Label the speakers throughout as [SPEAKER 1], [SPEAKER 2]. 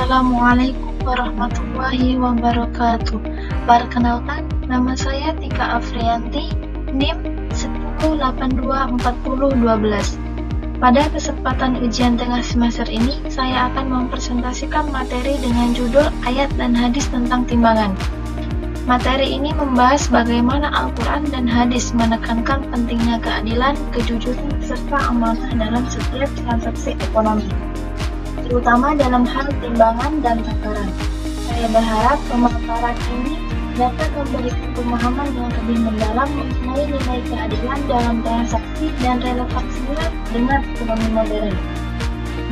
[SPEAKER 1] Assalamualaikum warahmatullahi wabarakatuh. Perkenalkan, nama saya Tika Afrianti, NIM 10824012. Pada kesempatan ujian tengah semester ini, saya akan mempresentasikan materi dengan judul Ayat dan Hadis tentang Timbangan. Materi ini membahas bagaimana Al-Quran dan Hadis menekankan pentingnya keadilan, kejujuran, serta amanah dalam setiap transaksi ekonomi, terutama dalam hal timbangan dan takaran. Saya berharap pemaparan ini dapat memberikan pemahaman yang lebih mendalam mengenai nilai keadilan dalam transaksi dan relevansinya dengan ekonomi modern.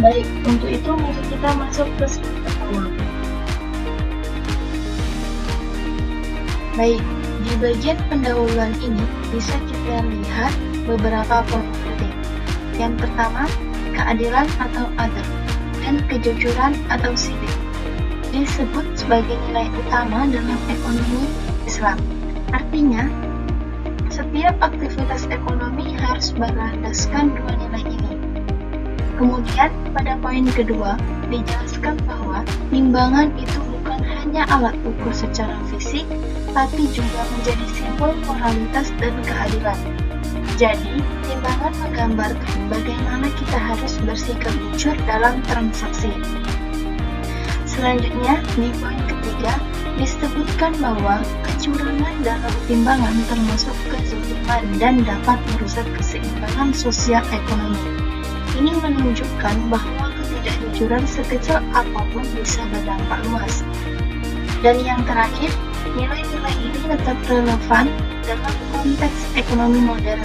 [SPEAKER 1] Baik, untuk itu mari kita masuk ke slide pertama. Baik, di bagian pendahuluan ini bisa kita lihat beberapa poin penting. Yang pertama, keadilan atau adil, dan kejujuran atau sidik disebut sebagai nilai utama dalam ekonomi Islam. Artinya, setiap aktivitas ekonomi harus berlandaskan dua nilai ini. Kemudian, pada poin kedua, dijelaskan bahwa timbangan itu bukan hanya alat ukur secara fisik, tapi juga menjadi simbol moralitas dan keadilan. Jadi, timbangan menggambarkan bagaimana kita harus bersikap jujur dalam transaksi. Selanjutnya, di poin ketiga, disebutkan bahwa kecurangan dalam timbangan termasuk kezaliman dan dapat merusak keseimbangan sosial ekonomi. Ini menunjukkan bahwa ketidakjujuran sekecil apapun bisa berdampak luas. Dan yang terakhir, nilai-nilai ini tetap relevan dalam konteks ekonomi modern.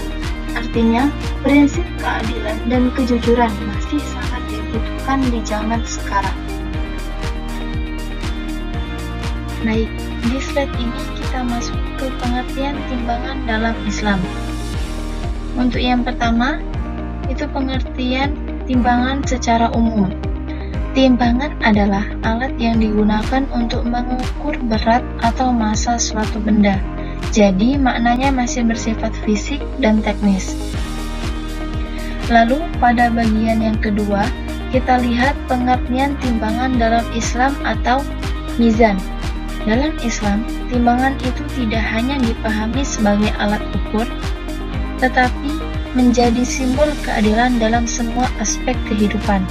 [SPEAKER 1] Artinya, prinsip keadilan dan kejujuran masih sangat dibutuhkan di zaman sekarang. Baik, di slide ini kita masuk ke pengertian timbangan dalam Islam. Untuk yang pertama, itu pengertian timbangan secara umum. Timbangan adalah alat yang digunakan untuk mengukur berat atau massa suatu benda. Jadi, maknanya masih bersifat fisik dan teknis. Lalu, pada bagian yang kedua, kita lihat pengertian timbangan dalam Islam atau mizan. Dalam Islam, timbangan itu tidak hanya dipahami sebagai alat ukur, tetapi menjadi simbol keadilan dalam semua aspek kehidupan.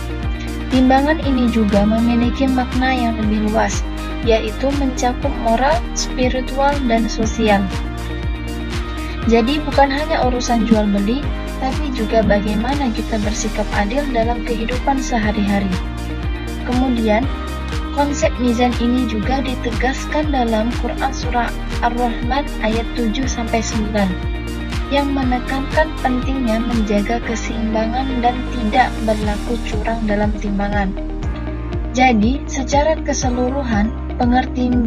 [SPEAKER 1] Timbangan ini juga memiliki makna yang lebih luas, yaitu mencakup moral, spiritual, dan sosial. Jadi bukan hanya urusan jual beli, tapi juga bagaimana kita bersikap adil dalam kehidupan sehari-hari. Kemudian, konsep mizan ini juga ditegaskan dalam Quran Surah Ar-Rahman ayat 7-9, yang menekankan pentingnya menjaga keseimbangan dan tidak berlaku curang dalam timbangan. Jadi, secara keseluruhan, pengertian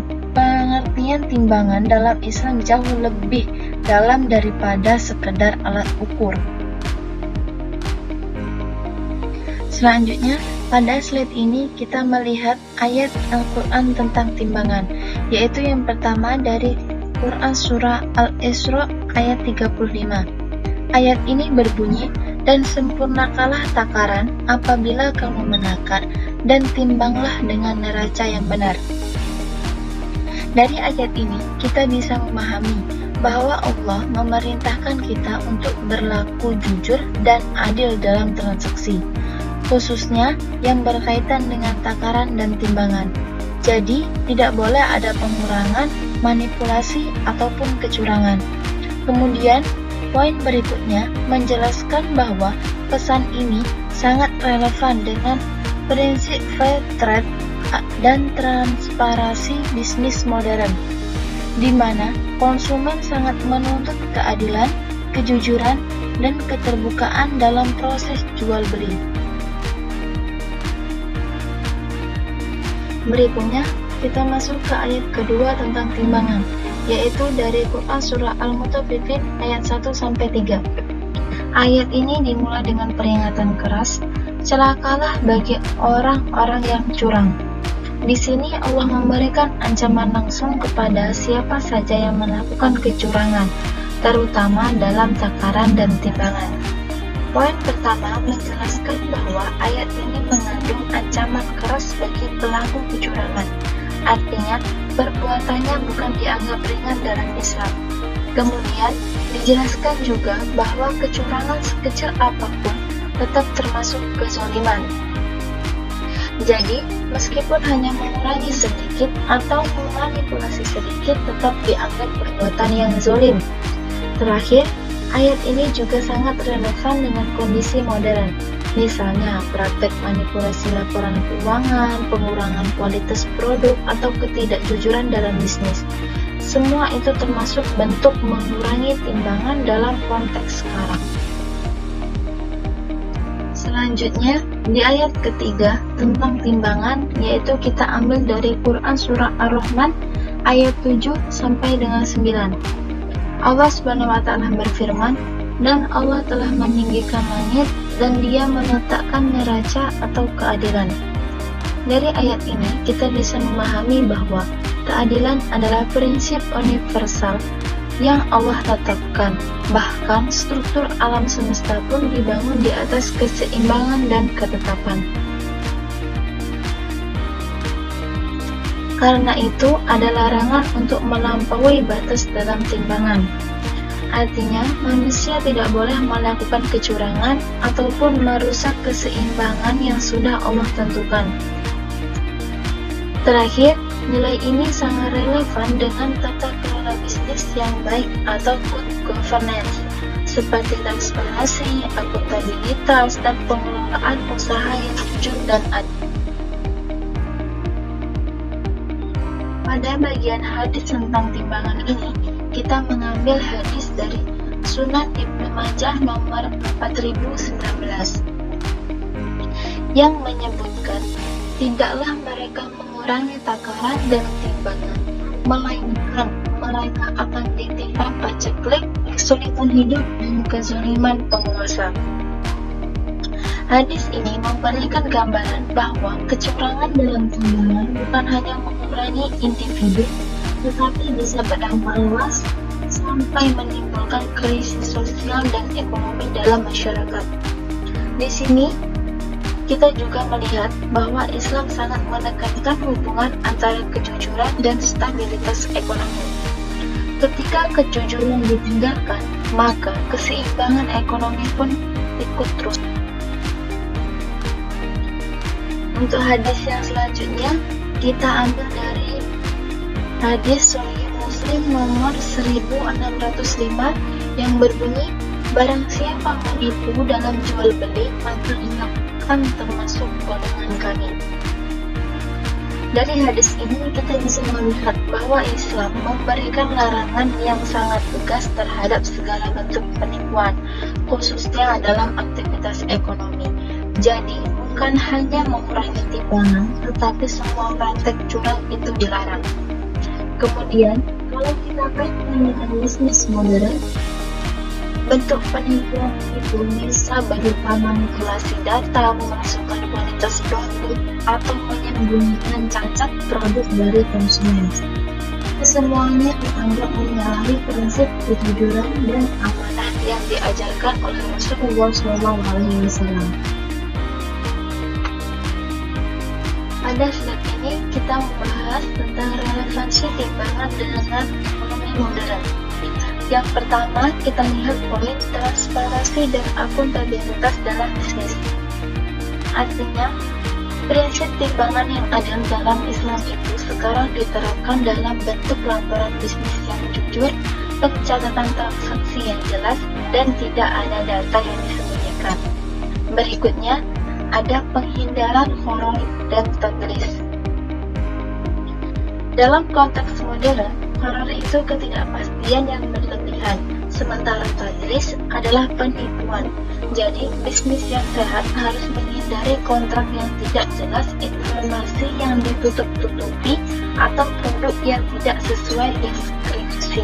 [SPEAKER 1] timbangan dalam Islam jauh lebih dalam daripada sekedar alat ukur. Selanjutnya, pada slide ini kita melihat ayat Al-Quran tentang timbangan, yaitu yang pertama dari Quran Surah Al-Isra ayat 35. Ayat ini berbunyi, "Dan sempurnakalah takaran apabila kamu menakar, dan timbanglah dengan neraca yang benar." Dari ayat ini, kita bisa memahami bahwa Allah memerintahkan kita untuk berlaku jujur dan adil dalam transaksi, khususnya yang berkaitan dengan takaran dan timbangan. Jadi, tidak boleh ada pengurangan, manipulasi, ataupun kecurangan. Kemudian, poin berikutnya menjelaskan bahwa pesan ini sangat relevan dengan prinsip fair trade dan transparansi bisnis modern, di mana konsumen sangat menuntut keadilan, kejujuran, dan keterbukaan dalam proses jual beli. Berikutnya, kita masuk ke ayat kedua tentang timbangan, yaitu dari Quran Surah Al-Mutaffifin ayat 1-3. Ayat ini dimulai dengan peringatan keras, celakalah bagi orang-orang yang curang. Di sini Allah memberikan ancaman langsung kepada siapa saja yang melakukan kecurangan, terutama dalam takaran dan timbangan. Poin pertama menjelaskan bahwa ayat ini mengandung ancaman keras bagi pelaku kecurangan. Artinya, perbuatannya bukan dianggap ringan dalam Islam. Kemudian, dijelaskan juga bahwa kecurangan sekecil apapun tetap termasuk kezaliman. Jadi, meskipun hanya mengurangi sedikit atau memanipulasi sedikit tetap dianggap perbuatan yang zalim. Terakhir, ayat ini juga sangat relevan dengan kondisi modern. Misalnya, praktek manipulasi laporan keuangan, pengurangan kualitas produk, atau ketidakjujuran dalam bisnis. Semua itu termasuk bentuk mengurangi timbangan dalam konteks sekarang. Selanjutnya, di ayat ketiga tentang timbangan, yaitu kita ambil dari Quran Surah Ar-Rahman ayat 7 sampai dengan 9. Allah SWT berfirman, dan Allah telah meninggikan langit dan Dia meletakkan neraca atau keadilan. Dari ayat ini kita bisa memahami bahwa keadilan adalah prinsip universal yang Allah tetapkan. Bahkan struktur alam semesta pun dibangun di atas keseimbangan dan ketetapan. Karena itu ada larangan untuk melampaui batas dalam timbangan. Artinya, manusia tidak boleh melakukan kecurangan ataupun merusak keseimbangan yang sudah Allah tentukan. Terakhir, nilai ini sangat relevan dengan tata kelola bisnis yang baik atau good governance, seperti transparansi, akuntabilitas, dan pengelolaan usaha yang jujur dan adil. Pada bagian hadis tentang timbangan ini, kita mengambil hadis dari Sunan Ibnu Majah nomor 4019 yang menyebutkan, tidaklah mereka mengurangi takaran dan timbangan, melainkan mereka akan ditimpa paceklik, kesulitan hidup, dan kezaliman penguasa. Hadis ini memberikan gambaran bahwa kecurangan dalam timbangan bukan hanya mengurangi individu, tetapi bisa berdampak luas sampai menimbulkan krisis sosial dan ekonomi dalam masyarakat. Di sini, kita juga melihat bahwa Islam sangat menekankan hubungan antara kejujuran dan stabilitas ekonomi. Ketika kejujuran ditinggalkan, maka keseimbangan ekonomi pun ikut terus. Untuk hadis yang selanjutnya, kita ambil dari hadis Sahih Muslim nomor 1605 yang berbunyi, barang siapa menipu dalam jual beli, maka ia akan termasuk golongan kami. Dari hadis ini kita bisa melihat bahwa Islam memberikan larangan yang sangat tegas terhadap segala bentuk penipuan, khususnya dalam aktivitas ekonomi. Jadi, bukan hanya mengurangi timbangan, tetapi semua praktek curang itu dilarang. Kemudian, kalau kita kaitkan dengan bisnis modern, bentuk penipuan itu bisa berupa manipulasi data, memasukkan kualitas produk, atau menyembunyikan cacat produk dari konsumen. Kesemuanya dianggap menyalahi prinsip kejujuran dan amanah yang diajarkan oleh Rasulullah SAW. Pada slide ini kita membahas tentang relevansi timbangan dengan ekonomi modern. Yang pertama, kita lihat poin transparansi dan akuntabilitas dalam bisnis. Artinya, prinsip timbangan yang ada dalam Islam itu sekarang diterapkan dalam bentuk laporan bisnis yang jujur, pencatatan transaksi yang jelas, dan tidak ada data yang disembunyikan. Berikutnya, ada penghindaran horor dan tadlis. Dalam konteks modern, horor itu ketidakpastian yang berlebihan, sementara tadlis adalah penipuan. Jadi, bisnis yang sehat harus menghindari kontrak yang tidak jelas, informasi yang ditutup-tutupi, atau produk yang tidak sesuai deskripsi.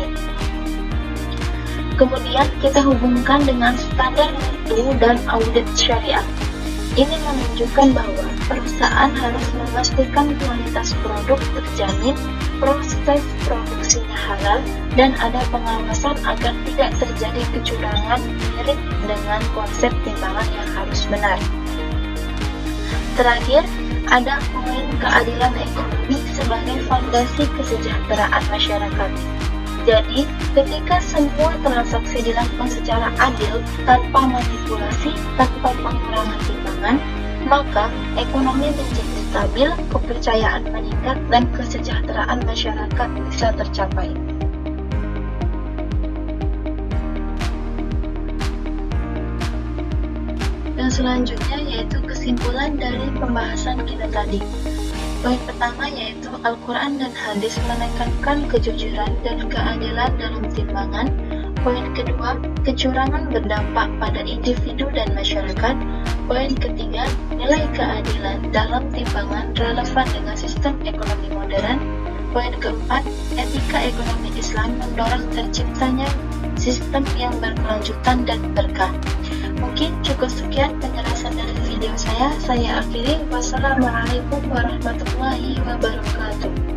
[SPEAKER 1] Kemudian, kita hubungkan dengan standar mutu dan audit syariah. Ini menunjukkan bahwa perusahaan harus memastikan kualitas produk terjamin, proses produksinya halal, dan ada pengawasan agar tidak terjadi kecurangan mirip dengan konsep timbangan yang harus benar. Terakhir, ada poin keadilan ekonomi sebagai fondasi kesejahteraan masyarakat. Jadi, ketika semua transaksi dilakukan secara adil, tanpa manipulasi, tanpa pengurangan timbangan, maka ekonomi menjadi stabil, kepercayaan meningkat, dan kesejahteraan masyarakat bisa tercapai. Dan selanjutnya yaitu kesimpulan dari pembahasan kita tadi. Poin pertama yaitu Al-Quran dan Hadis menekankan kejujuran dan keadilan dalam timbangan. Poin kedua, kecurangan berdampak pada individu dan masyarakat. Poin ketiga, nilai keadilan dalam timbangan relevan dengan sistem ekonomi modern. Poin keempat, etika ekonomi Islam mendorong terciptanya sistem yang berkelanjutan dan berkah. Mungkin cukup sekian penjelasan dari video saya. Saya akhiri. Wassalamualaikum warahmatullahi wabarakatuh.